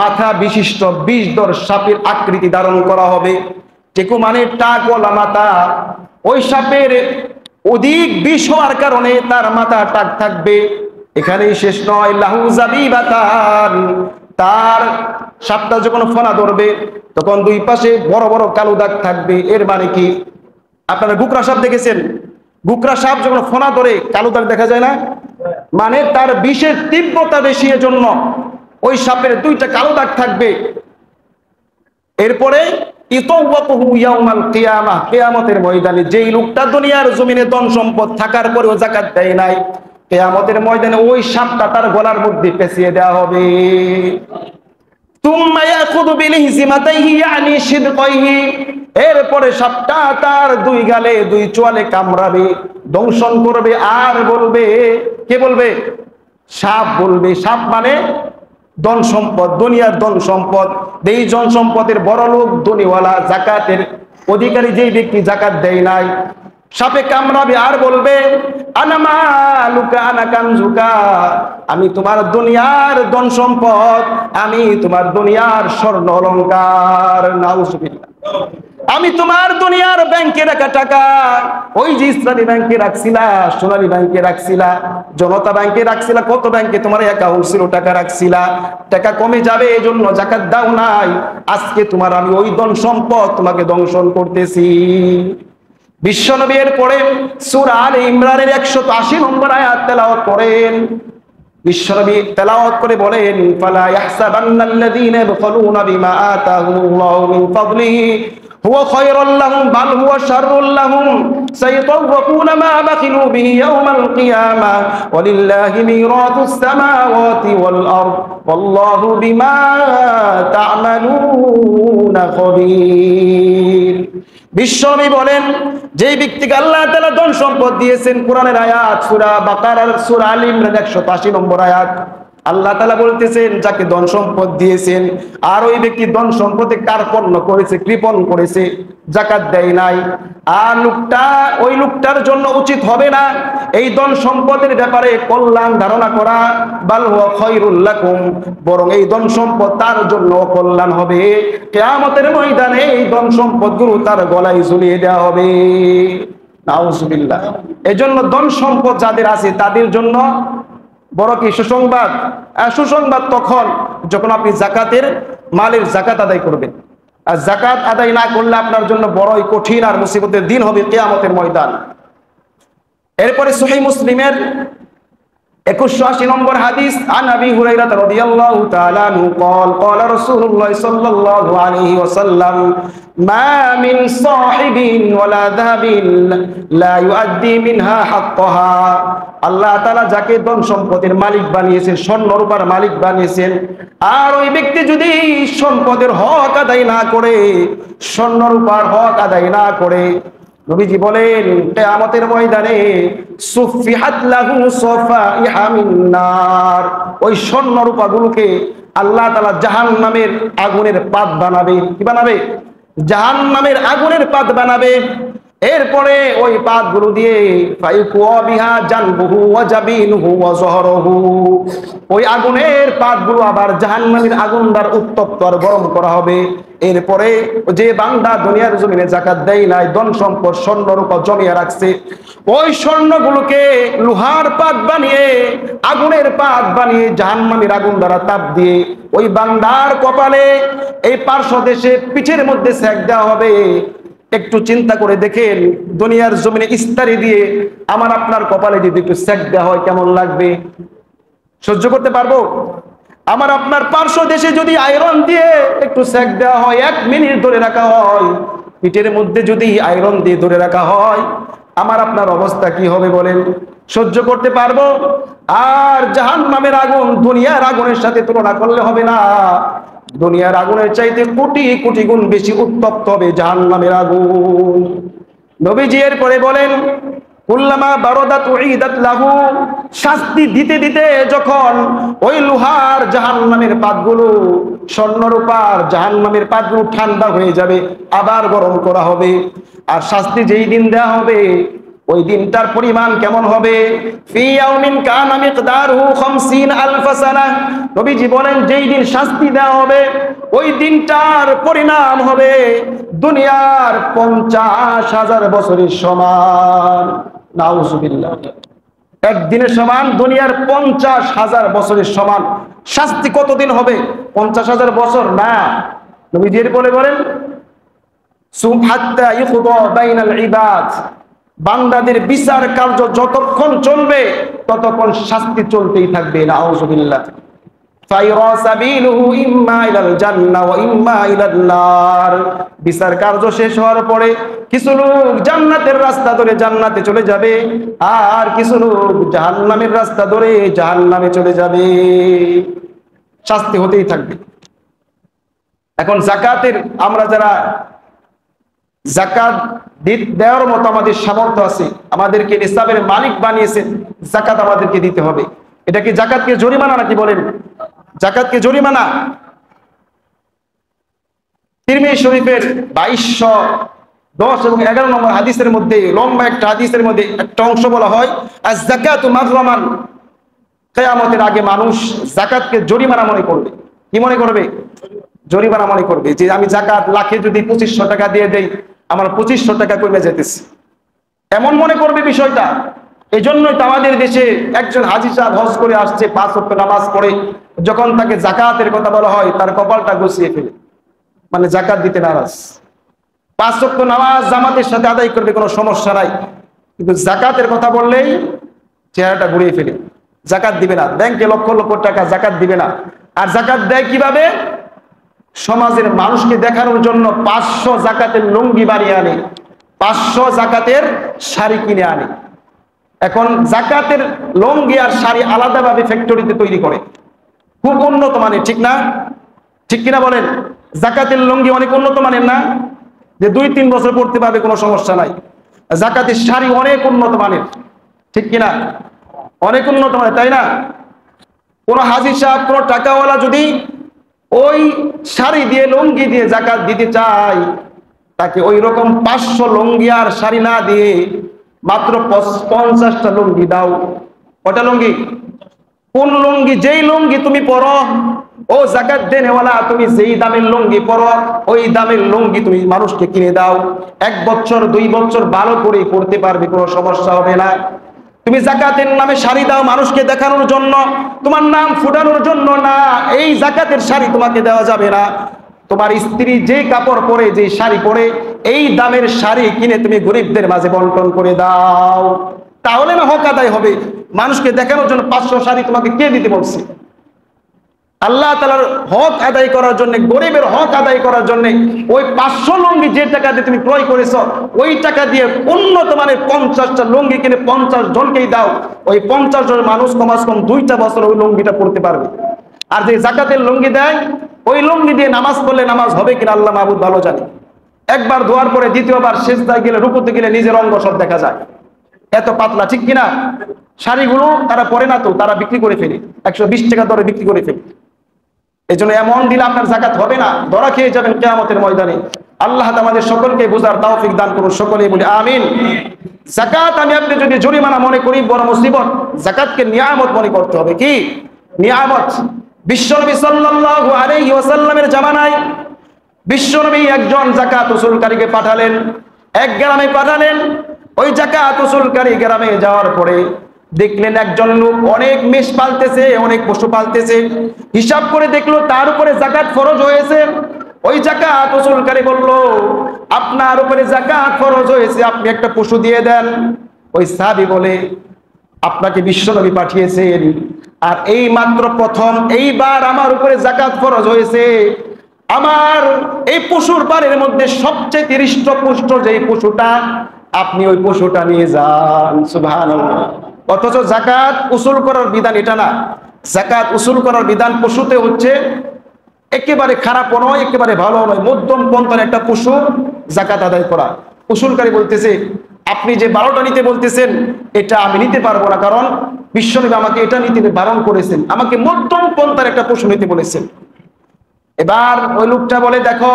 মাথা বিশিষ্ট 20 দর সাপের আকৃতি ধারণ করা হবে। টেকু মানে টাকওয়ালা মাথা। ওই সাপের অধিক বিষ হওয়ার কারণে তার মাথা টাক থাকবে, এখানেই শেষ নয়, লাহু জাবিবাতান, তার সাপটা যখন ফনা ধরবে তখন দুই পাশে বড় বড় কালো দাগ থাকবে। এর মানে কি? আপনারা গুকরা সাপ দেখেছেন? গুকরা সাপ যখন ফনা ধরে কালো দাগ দেখা যায় না? মানে তার বিষের তীব্রতা বেশি, এজন্য ওই সাপের দুইটা কালো দাগ থাকবে। এরপরে ইতাওয়াকুহু ইয়াউমাল কিয়ামাহ, কিয়ামতের ময়দানে যেই লোকটা দুনিয়ার জমিনে ধন সম্পদ থাকার পরেও যাকাত দেয় নাই, কিয়ামতের ময়দানে ওই সাপটা তার গলার মধ্যে পেঁচিয়ে দেওয়া হবে। তুম্মা ইয়াখুযু বিলিহজিমাতাইহি ইয়ানি শিদকাইহি, এরপরে সাপটা তার দুই গালে দুই চোয়ালে কামড়াবে, দংশন করবে, আর বলবে, কে বলবে? সাপ বলবে। সাপ মানে ধন সম্পদ, দুনিয়ার ধন সম্পদ। এই ধন সম্পদের বড় লোক, ধনীওয়ালা, যাকাতের অধিকারী যেই ব্যক্তি যাকাত দেয় নাই, সাপে কামড়াবে আর বলবে, আনা মালুকা আনা কানজুকা, আমি তোমার দুনিয়ার ধন সম্পদ, আমি তোমার দুনিয়ার স্বর্ণ অলংকার, নাউজুবিল্লাহ, আমি তোমার দুনিয়ার ব্যাংকে রাখা টাকা, ওই যে ইসলামী ব্যাংকে রাখছিলা, সোনালী ব্যাংকে রাখছিলা, জনতা ব্যাংকে রাখছিলা, কত ব্যাংকে তোমার অ্যাকাউন্ট ছিল, টাকা রাখছিলা, টাকা কমে যাবে এই জন্য যাকাত দাও নাই, আজকে তোমার আমি ওই ধন সম্পদ তোমাকে দংশন করতেছি। বিশ্বনবী এর পরে সূরা আলে ইমরানের 180 নম্বর আয়াত তেলাওয়াত করেন। বিশ্বনবী তেলাওয়াত করে বলেন, ফালা ইয়াহসাবান্নাল্লাযীনা ইয়াবখালুনা বিমা আতাহুমুল্লাহু মিন ফাদলিহি হুয়া খায়রুল লাহুম বাল হুয়া শাররুল লাহুম সায়াতাওয়াকুনা মা বাখিলু বিহি ইয়াওমাল কিয়ামাহ ওয়ালিল্লাহি মিরাতুস সামাওয়াতি ওয়াল আরদ ওয়াল্লাহু বিমা তা'মালুনা খাবীর। বিশ্বনবী বলেন, যেই ব্যক্তিকে আল্লাহ তাআলা ধন সম্পদ দিয়েছেন, কোরআনের আয়াত সূরা বাকারার সূরা আলে ইমরান 180 নম্বর আয়াত, আল্লাহ তাআলা বলতেছেন যাকে ধন সম্পদ দিয়েছেন আর ওই ব্যক্তি ধন সম্পদে কার্পণ্য করেছে, কৃপণ করেছে, যাকাত দেয় নাই, আর ওই লোকটার জন্য উচিত হবে না এই ধন সম্পদের ব্যাপারে কল্যাণ ধারণা করা, বাল হুয়া খায়রুল লাকুম, বরং এই ধন সম্পদ তার জন্য কল্যাণ হবে। কিয়ামতের ময়দানে এই ধন সম্পদগুলো তার গলায় ঝুলিয়ে দেওয়া হবে। নাউজুবিল্লাহ। এজন্য ধন সম্পদ যাদের আছে তাদের জন্য বড় কি সুসংবাদ? সুসংবাদ তখন যখন আপনি যাকাতের মালের যাকাত আদায় করবেন। আর যাকাত আদায় না করলে আপনার জন্য বড়ই কঠিন আর মুসিবতের দিন হবে কিয়ামতের ময়দান। এরপরে সহিহ মুসলিমের 2180 নম্বর হাদিস, আন আবি হুরায়রা রাদিয়াল্লাহু তাআলা আনহু قال قال رسول الله صلى الله عليه وسلم ما من صاحب ولا ذهب لا يؤدي منها حقها। আল্লাহ তাআলা যাকে ধন সম্পদের মালিক বানিয়েছেন, স্বর্ণ রূপার মালিক বানিয়েছেন, আর ওই ব্যক্তি যদি সম্পদের হক আদায় না করে, স্বর্ণ রূপার হক আদায় না করে, নবীজি বলেন কিয়ামতের ময়দানে সুফিহাত লাহু সাফাইহা মিন নার, ওই স্বর্ণ রূপাগুলোকে আল্লাহ তাআলা জাহান্নামের আগুনের পাত বানাবে। কি বানাবে? জাহান্নামের আগুনের পাত বানাবে। এরপরে ওই পাতগুলো দিয়ে ফাইকুয়া বিহা জানবুহু ওয়া জাবিনুহু ওয়া যহরুহু, ওই আগুনের পাতগুলো আবার জাহান্নামের আগুন দ্বারা উত্তপ্ত আর গরম করা হবে। এরপরে যে বান্দা দুনিয়ার জমিনে যাকাত দেয় নাই, ধন সম্পদ স্বর্ণ রূপা জমিয়ে রাখছে, ওই স্বর্ণগুলোকে লোহার পাত বানিয়ে, আগুনের পাত বানিয়ে জাহান্নামের আগুন দ্বারা তাপ দিয়ে ওই বান্দার কপালে, এই পার্শ্ব দেশে পিঠের মধ্যে সেক দেওয়া হবে। একটু চিন্তা করে দেখেন, দুনিয়ার জমিনে ইস্তারি দিয়ে আমার আপনার কপালে যদি একটু সেক দেওয়া হয় কেমন লাগবে? সহ্য করতে পারবো? আমার আপনার পার্শ্ব দেশে যদি আয়রন দিয়ে একটু সেক দেওয়া হয়, 1 মিনিট ধরে রাখা হয়, পিঠের মধ্যে যদি আয়রন দিয়ে ধরে রাখা হয়, আমার আপনার অবস্থা কি হবে বলেন? সহ্য করতে পারবো? আর জাহান্নামের আগুন দুনিয়ার আগুনের সাথে তুলনা করলে হবে না। দুনিয়ার আগুনের চাইতে কোটি কোটি গুণ বেশি উত্তপ্ত হবে জাহান্নামের আগুন। নবীজি এর পরে বলেন, কুল্লামা বারাদাত উইদাত লাহু, শাস্তি দিতে দিতে যখন ওই লোহার জাহান্নামের পাতগুলো, স্বর্ণরূপার জাহান্নামের পাতগুলো ঠান্ডা হয়ে যাবে, আবার গরম করা হবে। আর শাস্তি যেই দিন দেওয়া হবে, ওই দিনটার পরিমাণ কেমন হবে? ফি ইয়াউমিন কানা মিকদারুহু 50000 সানাহ। নবীজি বলেন, যেই দিন শাস্তি দেওয়া হবে ওই দিনটার পরিণাম হবে দুনিয়ার 50,000 বছরের সমান। নাউজুবিল্লাহ। একদিনের সমান দুনিয়ার 50,000 বছরের সমান। শাস্তি কতদিন হবে? 50,000 বছর না। নবীজি বলেন হাত্তা ইউকদা বাইনাল ইবাদ, বান্দাদের বিচার কার্য যতক্ষণ চলবে ততক্ষণ শাস্তি চলতেই থাকবে। নাউযুবিল্লাহ। ফায়রা সাবিলুহু ইম্মা ইলাল জান্নাহ ওয়া ইম্মা ইলান নার, বিচার কার্য শেষ হওয়ার পরে কিছু লোক জান্নাতের রাস্তা ধরে জান্নাতে চলে যাবে, আর কিছু লোক জাহান্নামের রাস্তা ধরে জাহান্নামে চলে যাবে। শাস্তি হতেই থাকবে। এখন যাকাতের, আমরা যারা যাকাত দেওয়ার মতো আমাদের সামর্থ্য আছে, আমাদেরকে নিসাবের মালিক বানিয়েছেন, যাকাত আমাদেরকে দিতে হবে। এটা কি যাকাতকে জরিমানা নাকি? বলেন, যাকাতকে জরিমানা? তিরমিজি শরীফের 2210 এবং 11 নম্বর হাদিসের মধ্যে, লম্বা একটা হাদিসের মধ্যে একটা অংশ বলা হয়, আয-যাকাতু মাগরামান, কিয়ামতের আগে মানুষ যাকাতকে জরিমানা মনে করবে। কি মনে করবে? জরিমানা মনে করবে। যে আমি যাকাত লাখে যদি 2500 টাকা দিয়ে দেই, আমার 2500 টাকা কমে যেতেছে, এমন মনে করবে বিষয়টা। এই জন্যই তো আমাদের দেশে একজন হাজী সাহেব হজ করে আসছে, 5 ওয়াক্ত নামাজ পড়ে, যখন তাকে যাকাতের কথা বলা হয় তার কপালটা গুছিয়ে ফেলে, মানে যাকাত দিতে নারাজ। 5 ওয়াক্ত নামাজ জামাতের সাথে আদায় করবে, কোনো সমস্যা নাই, কিন্তু যাকাতের কথা বললেই চেহারাটা ঘুরিয়ে ফেলে, যাকাত দিবে না। ব্যাংকে লক্ষ লক্ষ টাকা জাকাত দিবে না। আর যাকাত দেয় কিভাবে? সমাজের মানুষকে দেখানোর জন্য 500 যাকাতের লুঙ্গি বানিয়ে আনে, 500 যাকাতের শাড়ি কিনে আনে। এখন যাকাতের লুঙ্গি আর শাড়ি আলাদাভাবে ফ্যাক্টরিতে তৈরি করে, খুব উন্নত মানের, ঠিক না? ঠিক কিনা বলেন? যাকাতের লুঙ্গি অনেক উন্নত মানের না, যে 2-3 বছর পড়তে পারবে, কোনো সমস্যা নাই। যাকাতের শাড়ি অনেক উন্নত মানের, ঠিক কিনা? অনেক উন্নত মানের, তাই না? কোন হাজী সাহেব, কোন টাকাওয়ালা যদি ওই শাড়ি দিয়ে, লুঙ্গি দিয়ে যাকাত দিতে চায়, তাকে ওই রকম 500 লুঙ্গি আর শাড়ি না দিয়ে মাত্র 50টা লুঙ্গি দাও। কটা লুঙ্গি? কোন লুঙ্গি? যেই লুঙ্গি তুমি পরো, ও যাকাত দেনেওয়ালা, তুমি যেই দামের লুঙ্গি পরো, ওই দামের লুঙ্গি তুমি মানুষকে কিনে দাও। 1 বছর 2 বছর ভালো করে পড়তে পারবে, কোনো সমস্যা হবে না। তুমি যাকাতের নামে শাড়ি দাও মানুষকে দেখানোর জন্য, তোমার নাম ফুটানোর জন্য না, এই যাকাতের শাড়ি তোমাকে দেওয়া যাবে না। তোমার স্ত্রী যে কাপড় পরে, যে শাড়ি পরে, এই দামের শাড়ি কিনে তুমি গরিবদের মাঝে বন্টন করে দাও, তাহলে না হক আদায় হবে। মানুষকে দেখানোর জন্য 500 শাড়ি তোমাকে কে দিতে বলছে? আল্লাহ তাআলার হক আদায় করার জন্য, গরিবের হক আদায় করার জন্য ওই 500 লুঙ্গি যে টাকা দিয়ে তুমি ক্রয় করেছো, ওই টাকা দিয়ে উন্নত মানের 50টা লুঙ্গি কিনে 50 জনকেই দাও। ওই 50 জন মানুষ কমাস কম 2টা বছর ওই লুঙ্গিটা পড়তে পারবে। আর যে যাকাতের লুঙ্গি দেয়, ওই লুঙ্গি দিয়ে নামাজ পড়লে নামাজ হবে কিনা আল্লাহ মাহবুব ভালো জানে। একবার ধোয়ার পরে দ্বিতীয়বার সিজদায় গেলে, রুকুতে গেলে নিজের অঙ্গ সব দেখা যায়, এত পাতলা, ঠিক কিনা? শাড়িগুলো তারা পরে না, তো তারা বিক্রি করে ফেলে, 120 টাকা দরে বিক্রি করে ফেলে। এই জন্য এমন দিলে আপনার যাকাত হবে না, ধরা খেয়ে যাবেন কিয়ামতের ময়দানে। আল্লাহ আমাদের সকলকে বুঝার তৌফিক দান করুন, সকলেই বলি আমিন। যাকাত আমি আপনি যদি জরিমানা মনে করি, বড় মুসিবত। যাকাতকে নিয়ামত মনে করতে হবে। কি নিয়ামত? বিশ্বনবী সাল্লাল্লাহু আলাইহি ওয়াসাল্লামের জামানায় বিশ্বনবী একজন যাকাত উসুলকারীকে পাঠালেন, এক গ্রামে পাঠালেন। ওই যাকাত উসুলকারী গ্রামে যাওয়ার পরে দেখলেন একজন লোক অনেক মেষ পালতেছে, অনেক পশু পালতেছে। হিসাব করে দেখলো তার উপরে যাকাত ফরজ হয়েছে। ওই যাকাত উসুলকারী বলল, আপনার উপরে যাকাত ফরজ হয়েছে, আপনি একটা পশু দিয়ে দেন। ওই সাহাবী বলে, আপনাকে বিশ্বনবী পাঠিয়েছেন, আর এই মাত্র প্রথম, এইবার আমার উপরে যাকাত ফরজ হয়েছে। আমার এই পশুর বাড়ির মধ্যে সবচেয়ে হৃষ্টপুষ্ট যেই পশুটা, আপনি ওই পশুটা নিয়ে যান। সুবহানাল্লাহ। অথচ যাকাত উসুল করার বিধান এটা না। যাকাত উসুল করার বিধান পশুতে হচ্ছে একেবারে খারাপ নয়, একেবারে ভালো নয়, মধ্যম পন্থার একটা পশু যাকাত আদায় করা। উসুলকারী বলতেছে, আপনি যে 12টা নিতে বলতেছেন, এটা আমি নিতে পারবো না, কারণ বিশ্বনবী আমাকে এটা নিতে বারণ করেছেন, আমাকে মধ্যম পন্থার একটা পশু নিতে বলেছেন। এবার ওই লোকটা বলে, দেখো,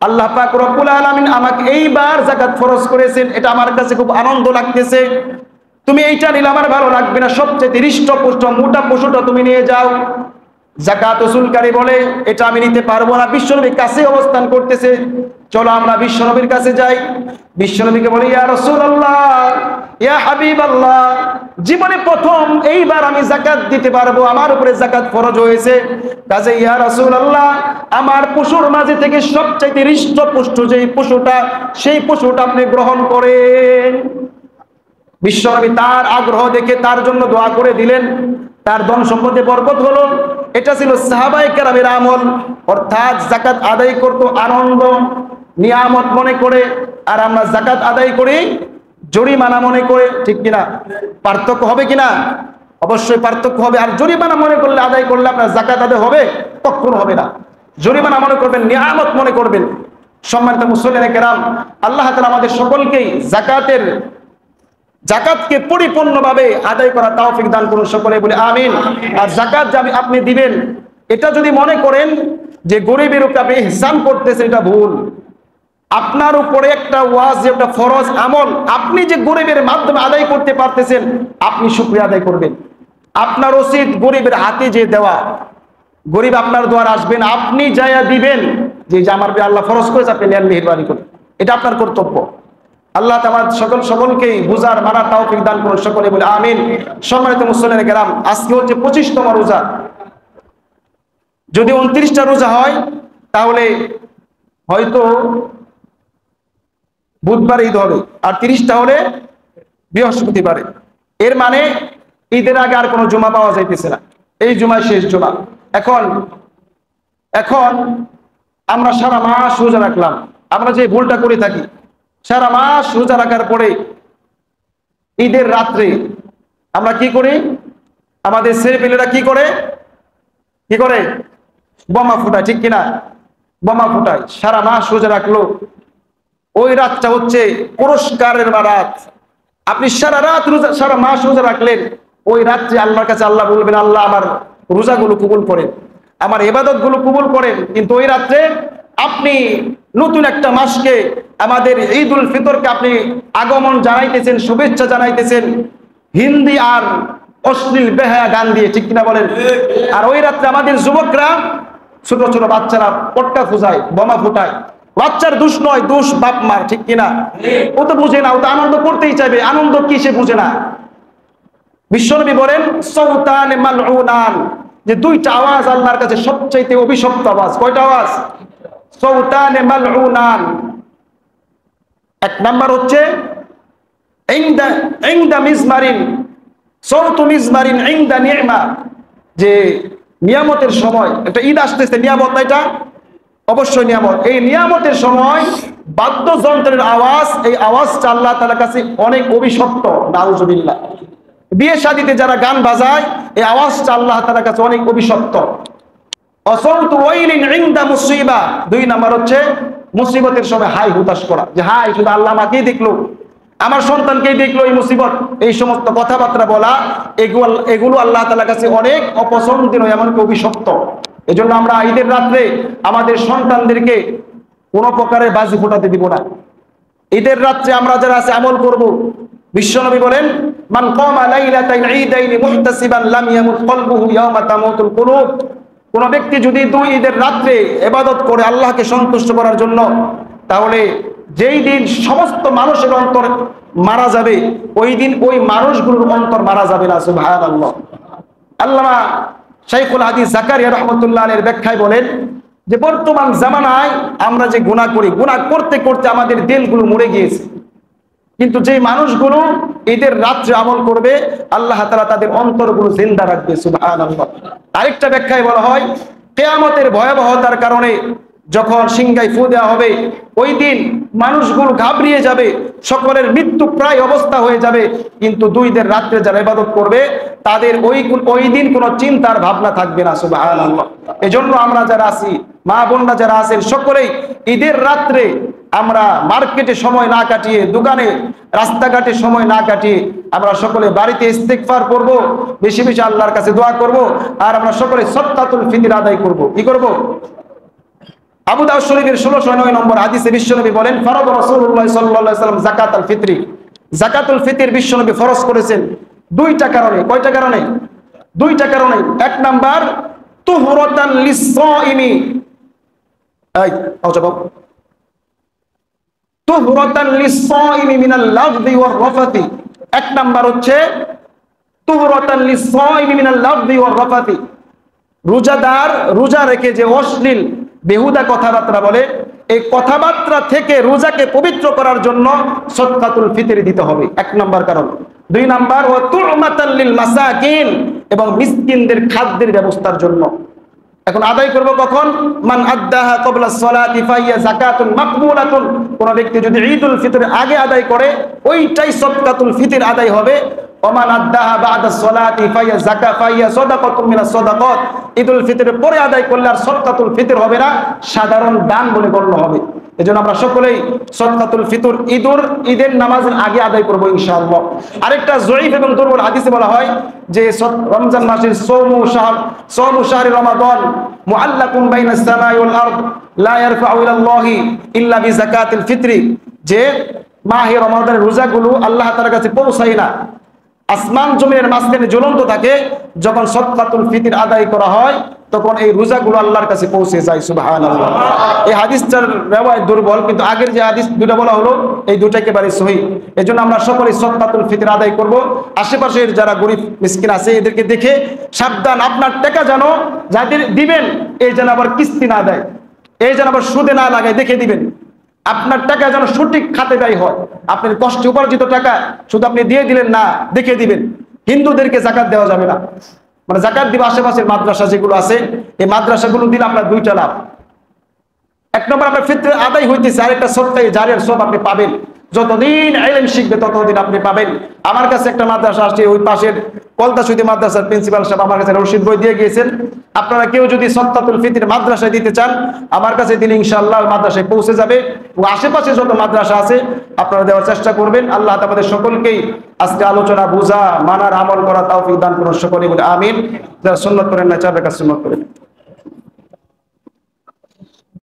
আল্লাহ পাক রব্বুল আলামিন আমাকে এইবার যাকাত ফরজ করেছেন, এটা আমার কাছে খুব আনন্দ লাগতেছে, তুমি এইটা নিলে আমার ভালো লাগবে না, সবচেয়ে হৃষ্টপুষ্ট মোটা পশুটা তুমি নিয়ে যাও। যাকাত উসুলকারী বলে, এটা আমি নিতে পারবো না। বিশ্বনবী কাছে অবস্থান করতেছে, চলো আমরা বিশ্বনবীর কাছে যাই। বিশ্বনবীকে বলি, ইয়া রাসূলুল্লাহ, ইয়া হাবিবাল্লাহ, জীবনে প্রথম এইবার আমি যাকাত দিতে পারবো, আমার উপরে যাকাত ফরজ হয়েছে। কাজে ইয়া রাসূলুল্লাহ, আমার পশুর মাঝে থেকে সবচাইতে হৃষ্টপুষ্ট যেই পশুটা, সেই পশুটা আপনি গ্রহণ করেন। বিশ্বনবী তার আগ্রহ দেখে তার জন্য দোয়া করে দিলেন, তার ধন সম্পদে বরকত হলো। এটা ছিল সাহাবায়ে কেরামের আমল, অর্থাৎ যাকাত আদায় করতো আনন্দ নিয়ামত মনে করে, আর আমরা যাকাত আদায় করি জরিমানা মনে করে। ঠিক কিনা? পার্থক্য হবে কিনা? অবশ্যই পার্থক্য হবে। আর জরিমানা মনে করলে, আদায় করলে আপনার যাকাত আদায় হবে? কখনো হবে না। জরিমানা মনে করবেন, নিয়ামত মনে করবেন। সম্মানিত মুসলিম কেরাম, আল্লাহ তাআলা আমাদের সকলকেই যাকাতকে পরিপূর্ণভাবে আদায় করা তৌফিক দান করুন, সকলে বলে আমিন। আর যাকাত যে আপনি দিবেন, এটা যদি মনে করেন যে গরিবের উপরে আপনি ইহসান করতেছেন, এটা ভুল। আপনার উপরে একটা ওয়াজিব, একটা ফরজ আমল, আপনি যে গরিবের মাধ্যমে আদায় করতে পারতেছেন, আপনি শুকরিয়া আদায় করবেন। আপনার উচিত গরিবের হাতে যে দেওয়া। গরিব আপনার দুয়ার আসবেন, আপনি যাইয়া দিবেন যে আমার আল্লাহ ফরজ করেছে, আপনি নেন, মেহেরবানি করুন। এটা আপনার কর্তব্য। আল্লাহ তাআলা সকলকেই বুঝার মানার তৌফিক দান করুন, সকলে বলে আমিন। সম্মানিত মুসলিম কেরাম, আজকে হচ্ছে 25তম রোজা। যদি 29টা রোজা হয়, তাহলে হয়তো বুধবার ঈদ হবে, আর 30টা হলে বৃহস্পতিবারে। এর মানে ঈদের আগে আর কোনো জুমা পাওয়া যাইতেছে না, এই জুমায় শেষ জুমা। এখন আমরা সারা মাস রোজা রাখলাম। আমরা যে ভুলটা করে থাকি, সারা মাস রোজা রাখার পরে ঈদের রাত্রে আমরা কি করি? আমাদের ছেলেপেলেরা কি করে বোমা ফুটায়। ঠিক কিনা? বোমা ফুটায়। সারা মাস রোজা রাখলো, ওই রাতটা হচ্ছে পুরস্কারের রাত। আপনি সারা মাস রোজা রাখলেন, ওই রাত্রে আল্লাহর কাছে আল্লাহ বলবেন, আল্লাহ আমার রোজাগুলো কবুল করেন, আমার ইবাদত গুলো কবুল করেন। কিন্তু ওই রাত্রে আপনি নতুন একটা মাসকে, আমাদের ঈদ উল ফিতরকে আপনি আগমন জানাইতেছেন, শুভেচ্ছা জানাইতেছেন হিন্দি আর অশ্লীল বেহায়া গান দিয়ে। ঠিক কিনা বলেন? আর ওই রাত্রে আমাদের যুবকরা, ছোট ছোট বাচ্চারা পটকা ফুজায়, বোমা ফুটায়। বাচ্চার দোষ নয়, দোষ বাপ মার। ঠিক কিনা? ও তো বুঝে না, ও তো আনন্দ করতেই চাইবে, আনন্দ কি সে বুঝে না। বিশ্বনবী বলেন, সাউতানে মালউনান, যে দুইটা আওয়াজ আল্লাহর কাছে সবচাইতে অভিশপ্ত আওয়াজ। কয়টা আওয়াজ? সাউতানে মালউনান। এক নাম্বার হচ্ছে ইনদা মিজমারিন, সাউতু মিজমারিন ইনদা নি'মা, যে নিয়ামতের সময়, একটা ঈদ আসতেছে, নিয়ামত না এটা? অবশ্যই নিয়ামত। এই নিয়ামতের সময় বাদ্যযন্ত্রের আওয়াজ, এই আওয়াজটা আল্লাহ তাআলার কাছে অনেক অভিশপ্ত। নাউজুবিল্লাহ। বিয়ে শাদীতে যারা গান বাজায়, এই আওয়াজটা আল্লাহ তাআলার কাছে অনেক অভিশপ্ত। অসাউতু ওয়াইলিন ইনদা মুসিবা, দুই নাম্বার হচ্ছে মুসিবতের সময় হাই হুতাশ করা, যে হাই শুধু আল্লাহ আমাকেই দেখলো, আমার সন্তানকেই দেখলো এই মুসিবত। এই সমস্ত কথাবার্তা বলা, এগুলো আল্লাহ তাআলার কাছে অনেক অপছন্দনীয়, এমনকি অভিশপ্ত। এজন্য আমরা ঈদের রাত্রে আমাদের সন্তানদেরকে কোনো প্রকারের বাজি ফোটাতে দিব না। ঈদের রাত্রে আমরা যারা আছে আমল করব। বিশ্বনবী বলেন, মান কামা লাইলাতাল ঈদাইনি মুহতাসিবান লাম ইয়ামুত কলবুহু ইয়াওমা তামুতুল কুলুব। কোন ব্যক্তি যদি দুই ঈদের রাত্রে ইবাদত করে আল্লাহকে সন্তুষ্ট করার জন্য, তাহলে যেই দিন সমস্ত মানুষের অন্তর মারা যাবে, ওই দিন ওই মানুষগুলোর অন্তর মারা যাবে না। সুবহানাল্লাহ। আল্লামা শাইখুল হাদিস জাকারিয়া রাহমাতুল্লাহ আলাইহির ব্যাখ্যায় বলেন যে বর্তমান জামানায় আমরা যে গুনাহ করি, গুনাহ করতে করতে আমাদের দিলগুলো মরে গিয়েছে। কিন্তু যে মানুষগুলো ঈদের রাত্রে আমল করবে, আল্লাহ তাআলা তাদের অন্তরগুলো জিন্দা রাখবে। সুবহানাল্লাহ। আরেকটা ব্যাখ্যায় বলা হয়, কিয়ামতের ভয়াবহতার কারণে যখন সিংহায় ফু দেওয়া হবে, ওই দিন মানুষগুলো ঘাবড়িয়ে যাবে, সকলের মৃত্যু প্রায় অবস্থা হয়ে যাবে। কিন্তু দুই ঈদের রাত্রে যারা ইবাদত করবে, তাদের ওই দিন কোনো চিন্তার ভাবনা থাকবে না। সুবহানাল্লাহ। এজন্য আমরা যারা আছি, মা বোনরা যারা আছেন, সকলেই ঈদের রাত্রে আমরা মার্কেটে সময় না কাটিয়ে, দোকানে রাস্তাঘাটে সময় না কাটিয়ে, আমরা সকলে বাড়িতে ইস্তেগফার করব, বেশি বেশি আল্লাহর কাছে দোয়া করব, আর আমরা সকলে সাদকাতুল ফিতর আদায় করব। কি করব? আবু দাউদ শরীফের 1609 নম্বর হাদিসে বিশ্বনবী বলেন, ফরজ রাসূলুল্লাহ সাল্লাল্লাহু আলাইহি ওয়াসাল্লাম যাকাতুল ফিতরি, যাকাতুল ফিতর বিশ্বনবী ফরজ করেছেন দুইটা কারণে। কয়টা কারণে? দুইটা কারণে। এক নাম্বার, তুহরাতান লিস-সাইমি, এই জবাব, তুহরাতান লিস-সাইমি মিনাল লাগযি ওয়ার রাফাতি। এক নাম্বার হচ্ছে তুহরাতান লিস-সাইমি মিনাল লাগযি ওয়ার রাফাতি, রোজাদার রোজা রেখে যে অশ্লীল বেহুদা কথাবার্তা বলে, এই কথাবার্তা থেকে রোজাকে পবিত্র করার জন্য সদকাতুল ফিতর দিতে হবে, এক নাম্বার কারণ। দুই নাম্বার ওয়া তু'মাতাল লিল মাসাকিন, এবং মিসকিনদের খাদ্যের ব্যবস্থার জন্য। এখন আদায় করব কখন? মান আদ্দাহা ক্বাবলা সলাতি ফাহিয়া যাকাতুন মাকবুলাতুন, কোন ব্যক্তি যদি ঈদুল ফিতর আগে আদায় করে ওইটাই সদকাতুল ফিতর আদায় হবে। ওমান আদ্দাহা বা'দা সলাতি ফাহিয়া ফাহিয়া সাদাকাতুন মিনাস সাদাকাত, ঈদুল ফিতরের পরে আদায় করলে আর সদকাতুল ফিতর হবে না, সাধারণ দান বলে গণ্য হবে। এজন্য আমরা সকলেই সদকাতুল ফিতর ঈদের নামাজের আগে আদায় করব ইনশাআল্লাহ। আরেকটা জয়ীফ এবং দুর্বল হাদিসে বলা হয় যে রমজান মাসের সওমু শাহরি রমাদান মুআল্লাকুম বাইনাস সামাই ওয়াল আরদ লা ইয়ারফাউ ইলাল্লাহি ইল্লা বিযাকাতিল ফিতরি, যে মাহে রমাদানের রোজাগুলো আল্লাহ তাআলার কাছে পৌঁছায় না, আসমান জমিনের মাঝখানে ঝুলন্ত থাকে, যখন সদকাতুল ফিতর আদায় করা হয় তখন এই রোজাগুলো আল্লাহর কাছে পৌঁছে যায়। সুবহানাল্লাহ। এই হাদিসটার রিওয়ায়াত দুর্বল, কিন্তু আগের যে হাদিস দুটো বলা হলো এই দুটো একেবারে সহিহ। এজন্য আমরা সকলেই সদকাতুল ফিতর আদায় করব। আশেপাশের যারা গরিব মিসকিন আছে এদেরকে দেখে সাবধান, আপনার টাকা যেন যাদের দিবেন এই যেন আবার কিস্তি না দেয়, এই যেন আবার সুদে না লাগায়, দেখে দিবেন। আপনার টাকা যেন সঠিক খাতে ব্যয় হয়, আপনার কষ্টে উপার্জিত টাকা শুধু আপনি দিয়ে দিলেন না, দেখে দিবেন। হিন্দুদেরকে জাকাত দেওয়া যাবে না, মানে জাকাত দিবে আশেপাশের মাদ্রাসা যেগুলো আছে, এই মাদ্রাসাগুলো দিলে আপনার দুইটা লাভ। এক নম্বর আপনার ফিতর আদায় হইতেছে, আরেকটা সদকায়ে জারিয়ার সব আপনি পাবেন। যতদিন ইলম শিখবে ততদিন আপনি পাবেন। আমার কাছে একটা মাদ্রাসা আসছে, ওই পাশের কলতাসুদি মাদ্রাসার প্রিন্সিপাল সাহেব আমার কাছে রশিদ বই দিয়ে গিয়েছেন। আপনারা কেউ যদি সদকাতুল ফিতর মাদ্রাসায় দিতে চান আমার কাছে দিলে ইনশাআল্লাহ মাদ্রাসায় পৌঁছে যাবে, এবং আশেপাশে যত মাদ্রাসা আছে আপনারা দেওয়ার চেষ্টা করবেন। আল্লাহ আমাদের সকলকেই আজকে আলোচনা বুঝা, মানার, আমল করা তৌফিক দান করুন সকলেই বলে আমিন। যারা সুন্নাত করেন না চার রাকাত সুন্নাত করেন।